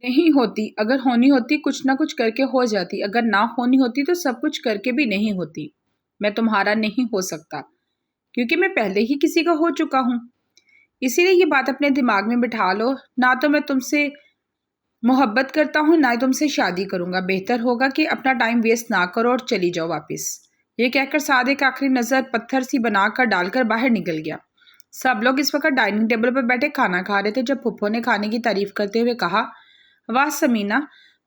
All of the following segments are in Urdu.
نہیں ہوتی، اگر ہونی ہوتی کچھ نہ کچھ کر کے ہو جاتی، اگر نہ ہونی ہوتی تو سب کچھ کر کے بھی نہیں ہوتی۔ میں تمہارا نہیں ہو سکتا کیونکہ میں پہلے ہی کسی کا ہو چکا ہوں۔ اسی لیے یہ بات اپنے دماغ میں بٹھا لو، نہ تو میں تم سے محبت کرتا ہوں نہ ہی تم سے شادی کروں گا۔ بہتر ہوگا کہ اپنا ٹائم ویسٹ نہ کرو اور چلی جاؤ واپس۔ یہ کہہ کر سعد ایک آخری نظر پتھر سی بنا کر ڈال کر باہر نکل گیا۔ سب لوگ اس وقت ڈائننگ ٹیبل پر بیٹھے کھانا کھا رہے تھے جب پھپھو نے کھانے کی تعریف کرتے ہوئے کہا، واہ سمینا،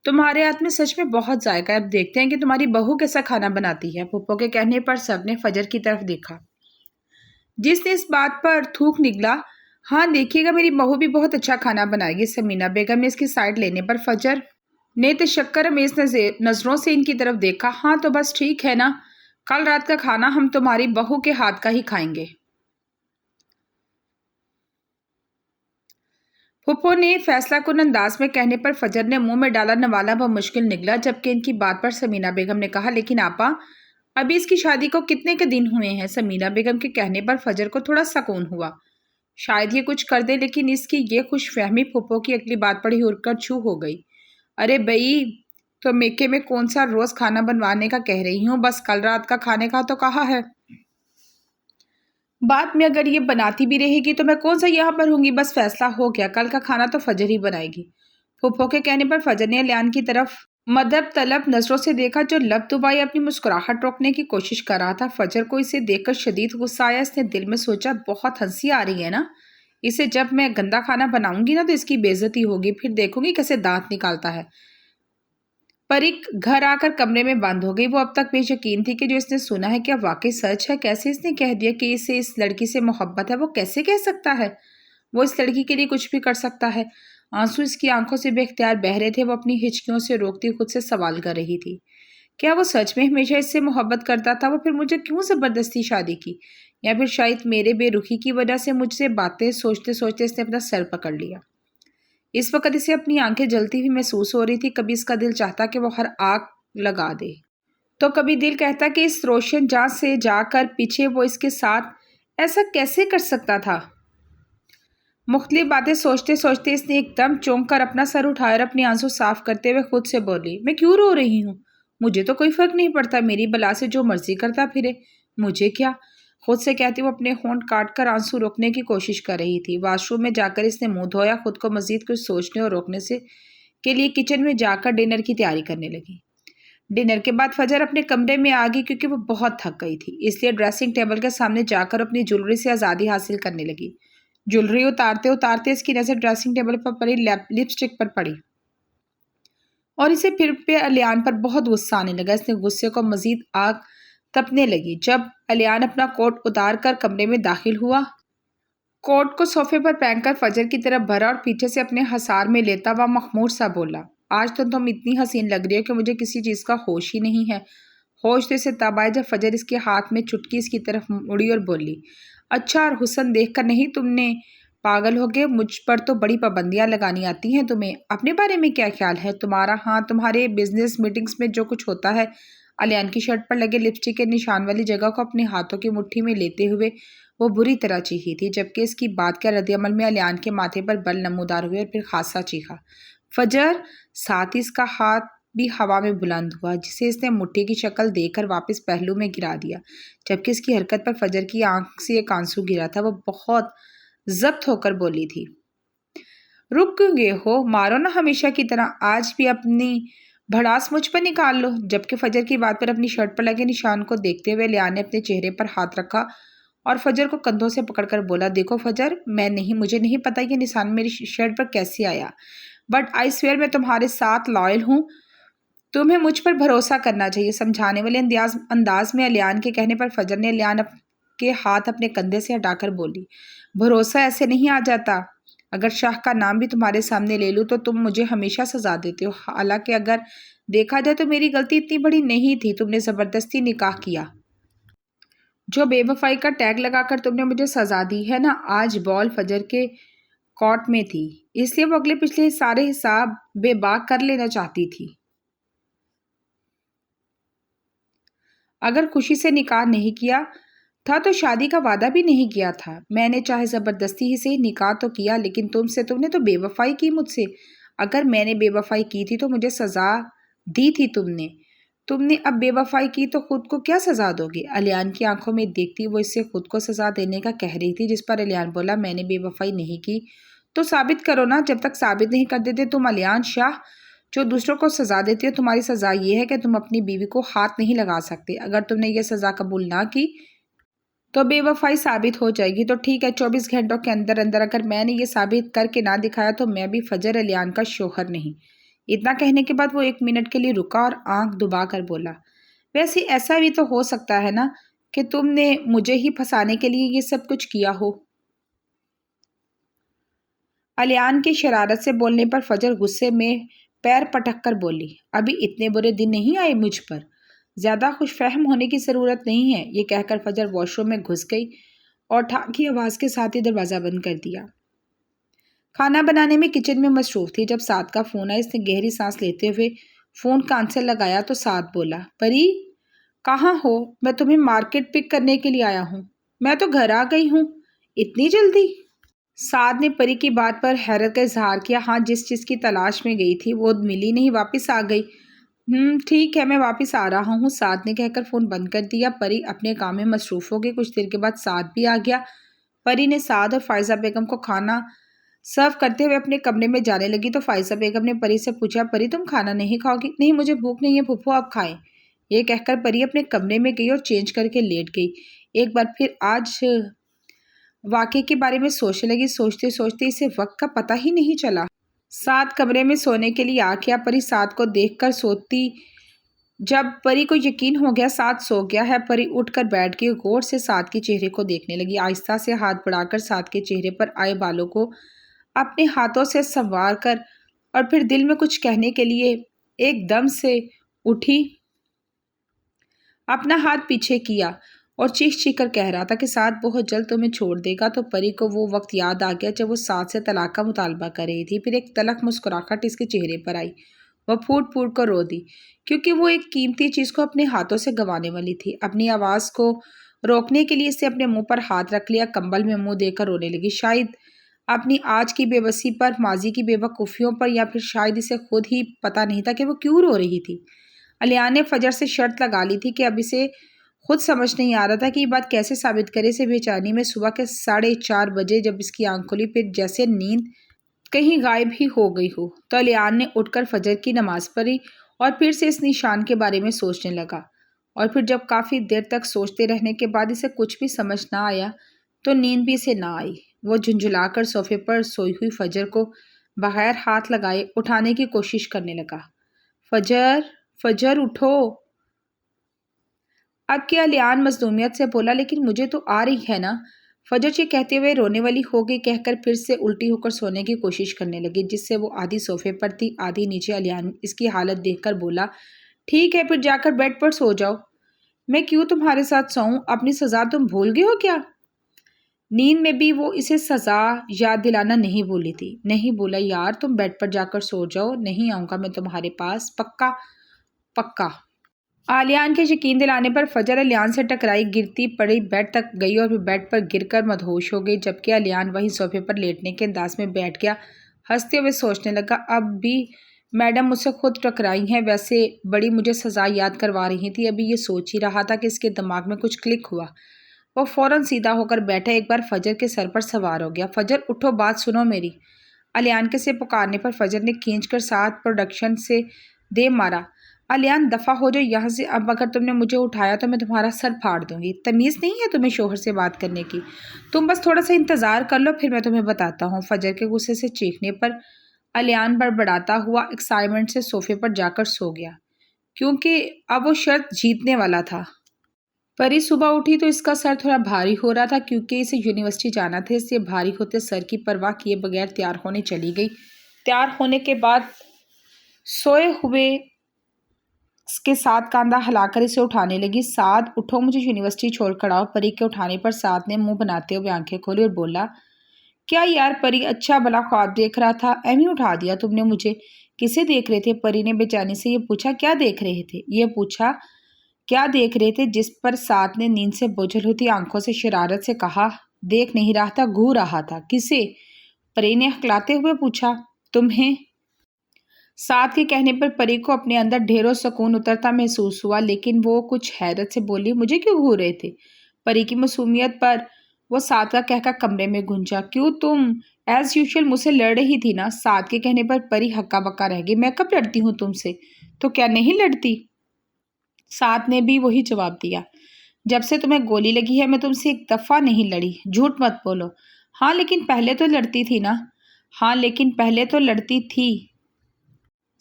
تمہارے ہاتھ میں سچ میں بہت ذائقہ ہے، اب دیکھتے ہیں کہ تمہاری بہو کیسا کھانا بناتی ہے۔ پھپھو کے کہنے پر سب نے فجر کی طرف دیکھا جس نے اس بات پر تھوک نکلا، ہاں دیکھیے گا میری بہو بھی بہت اچھا کھانا بنائے گی۔ سمینا بیگم نے اس کی سائڈ لینے پر فجر نے تشکر امیز نظروں سے ان کی طرف دیکھا، ہاں تو بس ٹھیک ہے نا، کل رات کا کھانا ہم تمہاری بہو کے ہاتھ کا ہی کھائیں گے۔ پھپھو نے فیصلہ کن انداز میں کہنے پر فجر نے منہ میں ڈالا نوالا بمشکل نگلا، جبکہ ان کی بات پر سمینا بیگم نے کہا، لیکن آپا ابھی اس کی شادی کو کتنے کے دن ہوئے ہیں؟ سمینا بیگم کے کہنے پر فجر کو تھوڑا سکون ہوا، شاید یہ کچھ کر دے، لیکن اس کی یہ خوش فہمی پھپھو کی اگلی بات پر ہی اڑ کر چھو ہو گئی۔ ارے بھائی، تو میکے میں کون سا روز کھانا بنوانے کا کہہ رہی ہوں، بس کل رات کا کھانے کا تو کہا ہے۔ بعد میں اگر یہ بناتی بھی رہے گی تو میں کون سا یہاں پر ہوں گی، بس فیصلہ ہو گیا، کل کا کھانا تو فجر ہی بنائے گی۔ پھپھو کے کہنے پر فجر نے الیان کی طرف مدب طلب نظروں سے دیکھا جو لب دبائے اپنی مسکراہٹ روکنے کی کوشش کر رہا تھا۔ فجر کو اسے دیکھ کر شدید غصہ آیا، اس نے دل میں سوچا، بہت ہنسی آ رہی ہے نا اسے، جب میں گندا کھانا بناؤں گی نا تو اس کی بے عزتی ہوگی، پھر دیکھوں گی کیسے دانت نکالتا ہے۔ پرک گھر آ کر کمرے میں بند ہو گئی، وہ اب تک بے یقین تھی کہ جو اس نے سنا ہے کیا واقعی سچ ہے۔ کیسے اس نے کہہ دیا کہ اسے اس لڑکی سے محبت ہے، وہ کیسے کہہ سکتا ہے؟ وہ اس لڑکی کے لیے کچھ بھی کر سکتا ہے۔ آنسو اس کی آنکھوں سے بے اختیار بہہ رہے تھے، وہ اپنی ہچکیوں سے روکتی خود سے سوال کر رہی تھی، کیا وہ سچ میں ہمیشہ اس سے محبت کرتا تھا؟ وہ پھر مجھے کیوں زبردستی شادی کی؟ یا پھر شاید میرے بے رخی کی وجہ سے مجھ سے باتیں سوچتے سوچتے اس نے اپنا سر پکڑ لیا۔ اس وقت اسے اپنی آنکھیں جلتی ہوئی محسوس ہو رہی تھی، کبھی اس کا دل چاہتا کہ وہ ہر آگ لگا دے تو کبھی دل کہتا کہ اس روشن جاں سے جا کر پیچھے وہ اس کے ساتھ ایسا کیسے کر سکتا تھا۔ مختلف باتیں سوچتے سوچتے اس نے ایک دم چونک کر اپنا سر اٹھایا اور اپنی آنسو صاف کرتے ہوئے خود سے بولی، میں کیوں رو رہی ہوں؟ مجھے تو کوئی فرق نہیں پڑتا، میری بلا سے جو مرضی کرتا پھرے، مجھے کیا؟ خود سے کہتی وہ اپنے ہونٹ کاٹ کر آنسو روکنے کی کوشش کر رہی تھی۔ واش روم میں جا کر اس نے منہ دھویا، خود کو مزید کچھ سوچنے اور روکنے سے کے لیے کچن میں جا کر ڈنر کی تیاری کرنے لگی۔ ڈنر کے بعد فجر اپنے کمرے میں آ گئی کیونکہ وہ بہت تھک گئی تھی، اس لیے ڈریسنگ ٹیبل کے سامنے جا کر اپنی جولری سے آزادی حاصل کرنے لگی۔ جولری اتارتے اتارتے اس کی نظر ڈریسنگ ٹیبل پر پڑی لپسٹک پر پڑی اور اسے پھر پہ الیان پر بہت غصہ آنے لگا۔ اس نے غصے کو مزید آگ تپنے لگی جب الیان اپنا کوٹ اتار کر کمرے میں داخل ہوا، کوٹ کو صوفے پر پھینک کر فجر کی طرف بھرا اور پیچھے سے اپنے حصار میں لیتا ہوا مخمور سا بولا، آج تو تم اتنی حسین لگ رہی ہو کہ مجھے کسی چیز کا ہوش ہی نہیں ہے۔ ہوش تو اسے تب آئے جب فجر اس کے ہاتھ میں چٹکی اس کی طرف مڑی اور بولی، اچھا اور حسن دیکھ کر نہیں، تم نے پاگل ہو گئے، مجھ پر تو بڑی پابندیاں لگانی آتی ہیں تمہیں، اپنے بارے میں کیا خیال ہے تمہارا؟ ہاں، تمہارے بزنس میٹنگز میں جو کچھ ہوتا ہے۔ الیان کی شرٹ پر لگے لپسٹک کے نشان والی جگہ کو اپنے ہاتھوں کی مٹھی میں لیتے ہوئے وہ بری طرح چیخی تھی، جبکہ اس کی بات کے رد عمل میں الیان کے ماتھے پر بل نمودار ہوئے اور پھر خاصا چیخا، فجر! ساتھ ہی اس کا ہاتھ بھی ہوا میں بلند ہوا جسے اس نے مٹھی کی شکل دے کر واپس پہلو میں گرا دیا، جبکہ اس کی حرکت پر فجر کی آنکھ سے ایک آنسو گرا تھا۔ وہ بہت ضبط ہو کر بولی تھی، رک کیوں گئے ہو؟ مارو نا ہمیشہ کی طرح، آج بھی اپنی بھڑاس مجھ پر نکال لو۔ جبکہ فجر کی بات پر اپنی شرٹ پر لگے نشان کو دیکھتے ہوئے الیان نے اپنے چہرے پر ہاتھ رکھا اور فجر کو کندھوں سے پکڑ کر بولا، دیکھو فجر، مجھے نہیں پتا یہ نشان میری شرٹ پر کیسے آیا، بٹ آئی سویئر میں تمہارے ساتھ لائل ہوں، تمہیں مجھ پر بھروسہ کرنا چاہیے۔ سمجھانے والے انداز میں الیان کے کہنے پر فجر نے الیان کے ہاتھ اپنے کندھے سے ہٹا کر بولی، بھروسہ ایسے نہیں آ جاتا، اگر شاہ کا نام بھی تمہارے سامنے لے لوں تو تم مجھے ہمیشہ سزا دیتے ہو، حالانکہ اگر دیکھا جائے تو میری غلطی اتنی بڑی نہیں تھی، تم نے زبردستی نکاح کیا، جو بے وفائی کا ٹیگ لگا کر تم نے مجھے سزا دی ہے نا۔ آج بال فجر کے کورٹ میں تھی، اس لیے وہ اگلے پچھلے سارے حساب بے باک کر لینا چاہتی تھی۔ اگر خوشی سے نکاح نہیں کیا تھا تو شادی کا وعدہ بھی نہیں کیا تھا، میں نے چاہے زبردستی ہی سے نکاح تو کیا، لیکن تم نے تو بے وفائی کی مجھ سے، اگر میں نے بے وفائی کی تھی تو مجھے سزا دی تھی تم نے اب بے وفائی کی تو خود کو کیا سزا دو گی؟ الیان کی آنکھوں میں دیکھتی وہ اس سے خود کو سزا دینے کا کہہ رہی تھی، جس پر الیان بولا میں نے بے وفائی نہیں کی تو ثابت کرو نا۔ جب تک ثابت نہیں کر دیتے تم الیان شاہ جو دوسروں کو سزا دیتی ہو، تمہاری سزا یہ ہے کہ تم اپنی بیوی کو ہاتھ نہیں لگا سکتے۔ اگر تم نے یہ سزا قبول نہ کی تو بے وفائی ثابت ہو جائے گی۔ تو ٹھیک ہے، 24 گھنٹوں کے اندر اندر اگر میں نے یہ ثابت کر کے نہ دکھایا تو میں بھی فجر الیان کا شوہر نہیں۔ اتنا کہنے کے بعد وہ 1 منٹ کے لیے رکا اور آنکھ دبا کر بولا، ویسے ایسا بھی تو ہو سکتا ہے نا کہ تم نے مجھے ہی پھنسانے کے لیے یہ سب کچھ کیا ہو۔ الیان کی شرارت سے بولنے پر فجر غصے میں پیر پٹک کر بولی، ابھی اتنے برے دن نہیں آئے مجھ پر، زیادہ خوش فہم ہونے کی ضرورت نہیں ہے۔ یہ کہہ کر فجر واش روم میں گھس گئی اور ٹھاک کی آواز کے ساتھ ہی دروازہ بند کر دیا۔ کھانا بنانے میں کچن میں مصروف تھی۔ جب سعد کا فون آیا، اس نے گہری سانس لیتے ہوئے فون کان سے لگایا تو سعد بولا، پری کہاں ہو؟ میں تمہیں مارکیٹ پک کرنے کے لیے آیا ہوں۔ میں تو گھر آ گئی ہوں، اتنی جلدی؟ سعد نے پری کی بات پر حیرت کا اظہار کیا۔ ہاں، جس چیز کی تلاش میں گئی تھی وہ ملی نہیں، واپس آ گئی۔ ٹھیک ہے، میں واپس آ رہا ہوں، سعد نے کہہ کر فون بند کر دیا۔ پری اپنے کام میں مصروف ہو گئی۔ کچھ دیر کے بعد سعد بھی آ گیا۔ پری نے سعد اور فائزہ بیگم کو کھانا سرو کرتے ہوئے اپنے کمرے میں جانے لگی تو فائزہ بیگم نے پری سے پوچھا، پری تم کھانا نہیں کھاؤ گی؟ نہیں، مجھے بھوک نہیں ہے پھپھو، آپ کھائیں۔ یہ کہہ کر پری اپنے کمرے میں گئی اور چینج کر کے لیٹ گئی۔ ایک بار پھر آج واقعے کے بارے میں سوچنے لگی۔ سوچتے سوچتے اسے وقت کا پتہ ہی نہیں چلا۔ سعد کمرے میں سونے کے لیے آ گیا۔ پری سعد کو دیکھ کر سوتی۔ جب پری کو یقین ہو گیا سعد سو گیا ہے، پری اٹھ کر بیٹھ گئی، غور سے سعد کے چہرے کو دیکھنے لگی۔ آہستہ سے ہاتھ بڑھا کر سعد کے چہرے پر آئے بالوں کو اپنے ہاتھوں سے سنوار کر اور پھر دل میں کچھ کہنے کے لیے ایک دم سے اٹھی، اپنا ہاتھ پیچھے کیا اور چیخ چیخ کر کہہ رہا تھا کہ سعد بہت جلد تمہیں چھوڑ دے گا۔ تو پری کو وہ وقت یاد آ گیا جب وہ سعد سے طلاق کا مطالبہ کر رہی تھی۔ پھر ایک تلخ مسکراہٹ اس کے چہرے پر آئی۔ وہ پھوٹ پھوٹ کر رو دی، کیونکہ وہ ایک قیمتی چیز کو اپنے ہاتھوں سے گنوانے والی تھی۔ اپنی آواز کو روکنے کے لیے اس نے اپنے منہ پر ہاتھ رکھ لیا، کمبل میں منہ دے کر رونے لگی، شاید اپنی آج کی بے بسی پر، ماضی کی بے وقوفیوں پر، یا پھر شاید اسے خود ہی پتہ نہیں تھا کہ وہ کیوں رو رہی تھی۔ الیان نے فجر سے شرط لگا لی تھی کہ اب اسے خود سمجھ نہیں آ رہا تھا کہ یہ بات کیسے ثابت کرے۔ اسے بے چینی میں صبح کے 4:30 بجے جب اس کی آنکھ کھلی، پھر جیسے نیند کہیں غائب ہی ہو گئی ہو، تو الیان نے اٹھ کر فجر کی نماز پڑھی اور پھر سے اس نشان کے بارے میں سوچنے لگا۔ اور پھر جب کافی دیر تک سوچتے رہنے کے بعد اسے کچھ بھی سمجھ نہ آیا تو نیند بھی اسے نہ آئی۔ وہ جھنجھلا کر صوفے پر سوئی ہوئی فجر کو بغیر ہاتھ لگائے اٹھانے کی کوشش کرنے لگا۔ فجر، فجر اٹھو! اب کیا؟ الیان مظلومیت سے بولا، لیکن مجھے تو آ رہی ہے نا۔ فجر یہ کہتے ہوئے رونے والی ہو گئی، کہہ کر پھر سے الٹی ہو کر سونے کی کوشش کرنے لگی، جس سے وہ آدھی صوفے پر تھی آدھی نیچے۔ الیان اس کی حالت دیکھ کر بولا، ٹھیک ہے، پھر جا کر بیڈ پر سو جاؤ۔ میں کیوں تمہارے ساتھ سوؤں؟ اپنی سزا تم بھول گئے ہو کیا؟ نیند میں بھی وہ اسے سزا یاد دلانا نہیں بھولی تھی۔ نہیں بولا یار، تم بیڈ پر جا کر سو جاؤ، نہیں آؤں گا میں تمہارے پاس، پکا پکا۔ الیان کے یقین دلانے پر فجر الیان سے ٹکرائی، گرتی پڑی بیڈ تک گئی اور پھر بیڈ پر گر کر مدہوش ہو گئی، جبکہ الیان وہیں صوفے پر لیٹنے کے انداز میں بیٹھ گیا، ہنستے ہوئے سوچنے لگا، اب بھی میڈم مجھ سے خود ٹکرائی ہیں، ویسے بڑی مجھے سزا یاد کروا رہی تھی۔ ابھی یہ سوچ ہی رہا تھا کہ اس کے دماغ میں کچھ کلک ہوا۔ وہ فوراً سیدھا ہو کر بیٹھا، ایک بار فجر کے سر پر سوار ہو گیا۔ فجر اٹھو، بات سنو میری۔ الیان کے سے پکارنے پر فجر نے کھینچ کر ساتھ پروڈکشن سے دے مارا، الیان دفع ہو جاؤ یہاں سے، اب اگر تم نے مجھے اٹھایا تو میں تمہارا سر پھاڑ دوں گی۔ تمیز نہیں ہے تمہیں شوہر سے بات کرنے کی؟ تم بس تھوڑا سا انتظار کر لو، پھر میں تمہیں بتاتا ہوں۔ فجر کے غصے سے چیخنے پر الیان بڑبڑاتا ہوا ایکسائٹمنٹ سے صوفے پر جا کر سو گیا، کیونکہ اب وہ شرط جیتنے والا تھا۔ پری صبح اٹھی تو اس کا سر تھوڑا بھاری ہو رہا تھا، کیونکہ اسے یونیورسٹی جانا تھا، اس لیے بھاری ہوتے سر کی پرواہ کیے بغیر تیار ہونے چلی گئی۔ تیار ہونے کے بعد سوئے ہوئے کے ساتھ کاندھا ہلا کر اسے اٹھانے لگی، سعد اٹھو، مجھے یونیورسٹی چھوڑ کر آؤ۔ پری کے اٹھانے پر سعد نے منہ بناتے ہوئے آنکھیں کھولی اور بولا، کیا یار پری، اچھا بھلا خواب دیکھ رہا تھا، ایویں اٹھا دیا تم نے مجھے؟ کسے دیکھ رہے تھے؟ پری نے بے چینی سے یہ پوچھا۔ کیا دیکھ رہے تھے؟ یہ پوچھا کیا دیکھ رہے تھے، جس پر سعد نے نیند سے بوجھل ہوتی آنکھوں سے شرارت سے کہا، دیکھ نہیں رہا تھا، گھور رہا تھا۔ کسے؟ پری نے ہکلاتے ہوئے پوچھا۔ تمہیں۔ سعد کے کہنے پر پری کو اپنے اندر ڈھیروں سکون اترتا محسوس ہوا، لیکن وہ کچھ حیرت سے بولی، مجھے کیوں گھور رہے تھے؟ پری کی معصومیت پر وہ سعد کا کہہ کمرے میں گھنچا، کیوں تم ایز یوزول مجھ سے لڑ رہی تھی نا؟ سعد کے کہنے پر پری ہکا بکا رہ گئی، میں کب لڑتی ہوں تم سے؟ تو کیا نہیں لڑتی؟ سعد نے بھی وہی جواب دیا، جب سے تمہیں گولی لگی ہے میں تم سے ایک دفعہ نہیں لڑی، جھوٹ مت بولو۔ ہاں لیکن پہلے تو لڑتی تھی نا؟ ہاں لیکن پہلے تو لڑتی تھی۔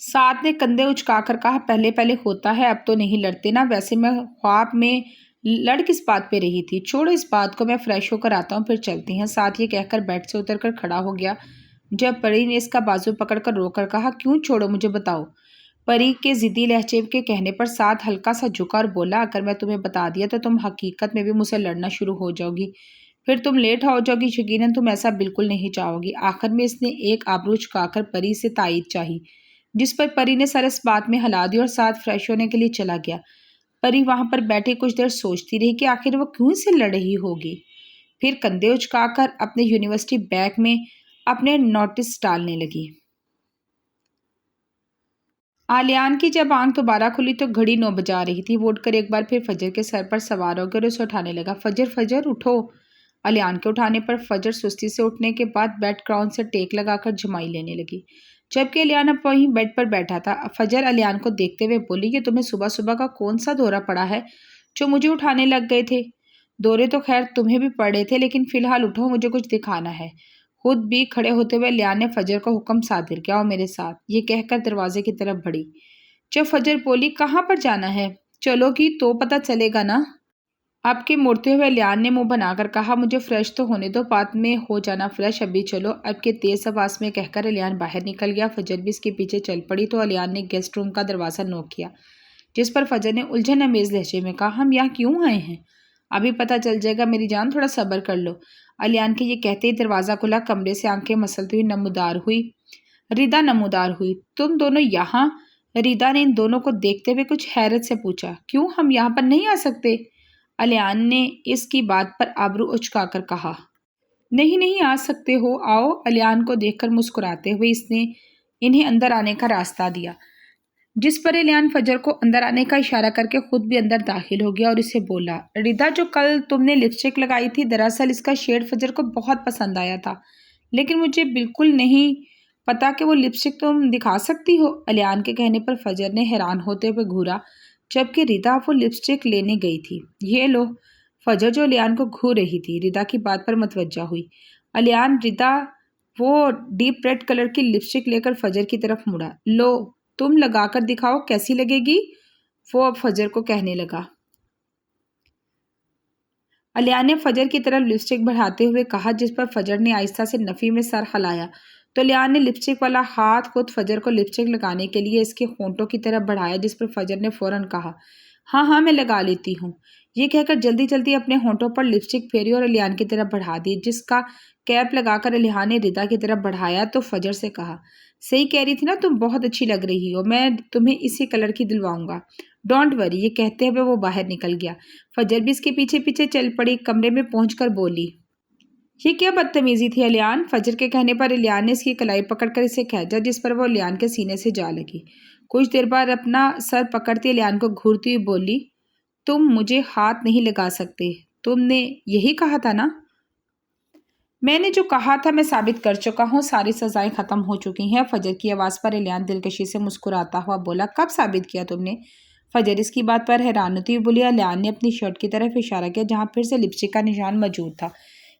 سعد نے کندھے اچکا کر کہا، پہلے پہلے ہوتا ہے، اب تو نہیں لڑتے نا۔ ویسے میں خواب میں لڑ کس بات پہ رہی تھی؟ چھوڑو اس بات کو، میں فریش ہو کر آتا ہوں، پھر چلتی ہیں۔ سعد یہ کہہ کر بیڈ سے اتر کر کھڑا ہو گیا، جب پری نے اس کا بازو پکڑ کر رو کر کہا، کیوں چھوڑو مجھے بتاؤ۔ پری کے ضدی لہجے کے کہنے پر سعد ہلکا سا جھکا اور بولا، اگر میں تمہیں بتا دیا تو تم حقیقت میں بھی مجھ سے لڑنا شروع ہو جاؤ گی، پھر تم لیٹ ہو جاؤ گی، یقیناً تم ایسا بالکل نہیں چاہو گی۔ آخر میں اس نے ایک آبرو چکا کر پری سے تائید چاہی، جس پر پری نے سر اس بات میں ہلا دی اور ساتھ فریش ہونے کے لیے چلا گیا۔ پری وہاں پر بیٹھی کچھ دیر سوچتی رہی کہ آخر وہ کیوں سے لڑ رہی ہوگی، پھر کندھے اچکا کر اپنے یونیورسٹی بیگ میں اپنے نوٹس ڈالنے لگی۔ آلیان کی جب آنکھ دوبارہ کھلی تو گھڑی 9 بجا رہی تھی۔ وہ اٹھ کر ایک بار پھر فجر کے سر پر سوار ہو گیا اور اسے اٹھانے لگا، فجر فجر اٹھو۔ آلیان کے اٹھانے پر فجر سستی سے اٹھنے کے بعد بیڈ گراؤنڈ سے ٹیک لگا کر جمائی لینے لگی، جبکہ آلیان اب وہیں بیڈ پر بیٹھا تھا۔ فجر آلیان کو دیکھتے ہوئے بولی، یہ تمہیں صبح صبح کا کون سا دورہ پڑا ہے جو مجھے اٹھانے لگ گئے تھے؟ دورے تو خیر تمہیں بھی پڑے تھے، لیکن فی الحال اٹھو، مجھے کچھ دکھانا ہے۔ خود بھی کھڑے ہوتے ہوئے آلیان نے فجر کو حکم صادر کیا، آؤ میرے ساتھ، یہ کہہ کر دروازے کی طرف بڑھی۔ جب فجر بولی، کہاں پر جانا ہے؟ چلو گی تو پتہ چلے گا نا۔ اب کے مڑتے ہوئے آلیان نے منہ بنا کر کہا، مجھے فریش تو ہونے دو، بعد میں ہو جانا فریش، ابھی چلو۔ اب کے تیز آواز میں کہہ کر آلیان باہر نکل گیا۔ فجر بھی اس کے پیچھے چل پڑی تو آلیان نے گیسٹ روم کا دروازہ نوک کیا، جس پر فجر نے الجھن امیز لہجے میں کہا، ہم یہاں کیوں آئے ہیں؟ ابھی پتہ چل جائے گا میری جان، تھوڑا صبر کر لو۔ آلیان کے یہ کہتے ہی دروازہ کھلا، کمرے سے آنکھیں مسلتی ہوئی ریدا نمودار ہوئی۔ تم دونوں یہاں؟ ریدا نے ان دونوں کو دیکھتے ہوئے کچھ حیرت سے پوچھا، کیوں ہم یہاں پر نہیں آ سکتے؟ آلیان نے اس کی بات پر آبرو اچکا کر کہا، نہیں آ سکتے ہو، آؤ۔ آلیان کو دیکھ کر مسکراتے ہوئے اس نے انہیں اندر آنے کا راستہ دیا، جس پر آلیان فجر کو اندر آنے کا اشارہ کر کے خود بھی اندر داخل ہو گیا اور اسے بولا، ریدا جو کل تم نے لپسٹک لگائی تھی، دراصل اس کا شیڈ فجر کو بہت پسند آیا تھا، لیکن مجھے بالکل نہیں پتا کہ وہ لپسٹک تم دکھا سکتی ہو۔ آلیان کے کہنے پر فجر نے حیران ہوتے ہوئے گھورا، جبکہ ریدا وہ لپسٹک لینے گئی تھی۔ یہ لو۔ فجر جو آلیان کو گھور رہی تھی، ریدا کی بات پر متوجہ ہوئی۔ آلیان ریدا وہ ڈیپ ریڈ کلر کی لپسٹک لے کر فجر کی طرف مڑا، لو تم لگا کر دکھاؤ کیسی لگے گی؟ وہ اب فجر کو کہنے لگا۔ آلیان نے فجر کی طرف لپسٹک بڑھاتے ہوئے کہا، جس پر فجر نے آہستہ سے نفی میں سر ہلایا تو آلیان نے لپسٹک والا ہاتھ خود فجر کو لپسٹک لگانے کے لیے اس کے ہونٹوں کی طرف بڑھایا، جس پر فجر نے فوراً کہا، ہاں میں لگا لیتی ہوں۔ یہ کہہ کر جلدی جلدی اپنے ہونٹوں پر لپسٹک پھیری اور آلیان کی طرف بڑھا دی، جس کا کیپ لگا کر آلیان نے ریدا کی طرف بڑھایا تو فجر سے کہا، صحیح کہہ رہی تھی نا، تم بہت اچھی لگ رہی ہو، میں تمہیں اسی کلر کی دلواؤں گا، ڈونٹ وری۔ یہ کہتے ہوئے وہ باہر نکل گیا۔ فجر بھی اس کے پیچھے پیچھے چل پڑی۔ کمرے میں پہنچ کر بولی، یہ کیا بدتمیزی تھی آلیان؟ فجر کے کہنے پر آلیان نے اس کی کلائی پکڑ کر اسے کھینچا، جس پر وہ آلیان کے سینے سے جا لگی۔ کچھ دیر بعد اپنا سر پکڑتی آلیان کو گھورتی ہوئی بولی، تم مجھے ہاتھ نہیں لگا سکتے، تم نے یہی کہا تھا نا؟ میں نے جو کہا تھا میں ثابت کر چکا ہوں، ساری سزائیں ختم ہو چکی ہیں۔ فجر کی آواز پر آلیان دلکشی سے مسکراتا ہوا بولا، کب ثابت کیا تم نے؟ فجر اس کی بات پر حیران ہوتی ہوئی بولی۔ آلیان نے اپنی شرٹ کی طرف اشارہ کیا، جہاں پھر سے لپسٹک کا نشان موجود تھا۔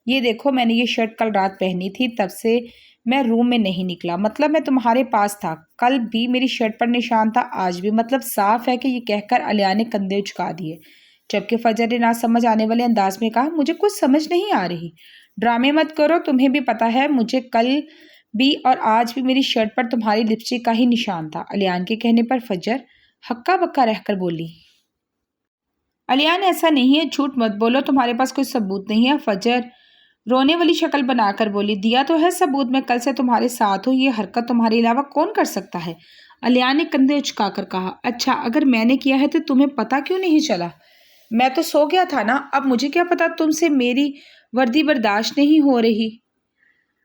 یہ دیکھو، میں نے یہ شرٹ کل رات پہنی تھی، تب سے میں روم میں نہیں نکلا، مطلب میں تمہارے پاس تھا، کل بھی میری شرٹ پر نشان تھا، آج بھی، مطلب صاف ہے کہ یہ کہہ کر آلیان نے کندھے اچکا دیے، جبکہ فجر نے نہ سمجھ آنے والے انداز میں کہا، مجھے کچھ سمجھ نہیں آ رہی، ڈرامے مت کرو، تمہیں بھی پتا ہے مجھے کل بھی اور آج بھی میری شرٹ پر تمہاری لپسٹک کا ہی نشان تھا۔ آلیان کے کہنے پر فجر ہکا بکا رہ کر بولی، آلیان ایسا نہیں ہے، جھوٹ مت بولو، تمہارے پاس کوئی ثبوت نہیں ہے۔ فجر رونے والی شکل بنا کر بولی، دیا تو ہے ثبوت، میں کل سے تمہارے ساتھ ہوں، یہ حرکت تمہارے علاوہ کون کر سکتا ہے؟ آلیان نے کندھے اچکا کر کہا، اچھا اگر میں نے کیا ہے تو تمہیں پتا کیوں نہیں چلا؟ میں تو سو گیا تھا نا، اب مجھے کیا پتا، تم سے میری وردی برداشت نہیں ہو رہی۔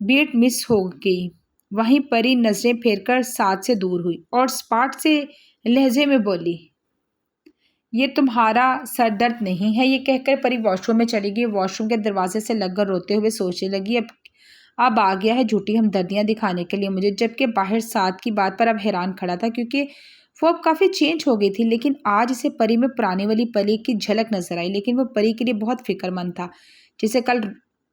بیٹ مس ہو گئی۔ وہیں پری نظریں پھیر کر ساتھ سے دور ہوئی اور سپاٹ سے لہجے میں بولی، یہ تمہارا سر درد نہیں ہے؟ یہ کہہ کر پری واش روم میں چلی گئی۔ واش روم کے دروازے سے لگ کر روتے ہوئے سوچنے لگی، اب آ گیا ہے جھوٹی ہمدردیاں دکھانے کے لیے مجھے، جبکہ باہر ساتھ کی بات پر اب حیران کھڑا تھا کیونکہ وہ اب کافی چینج ہو گئی تھی، لیکن آج اسے پری میں پرانی والی پری کی جھلک نظر آئی۔ لیکن وہ پری کے لیے بہت فکر مند تھا، جسے کل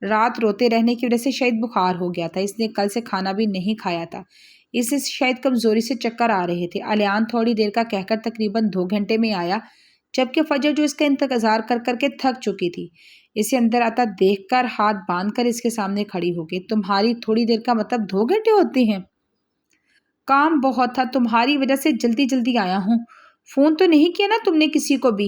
رات روتے رہنے کی وجہ سے شاید بخار ہو گیا تھا۔ اس نے کل سے کھانا بھی نہیں کھایا تھا، اسے شاید کمزوری سے چکر آ رہے تھے۔ الیان تھوڑی دیر کا کہہ کر تقریباً 2 گھنٹے میں آیا، جبکہ فجر جو اس کا انتظار کر کر کے تھک چکی تھی، اسے اندر آتا دیکھ کر ہاتھ باندھ کر اس کے سامنے کھڑی ہو گئی۔ تمہاری تھوڑی دیر کا مطلب 2 گھنٹے ہوتے ہیں؟ کام بہت تھا، تمہاری وجہ سے جلدی جلدی آیا ہوں۔ فون تو نہیں کیا نا تم نے کسی کو بھی؟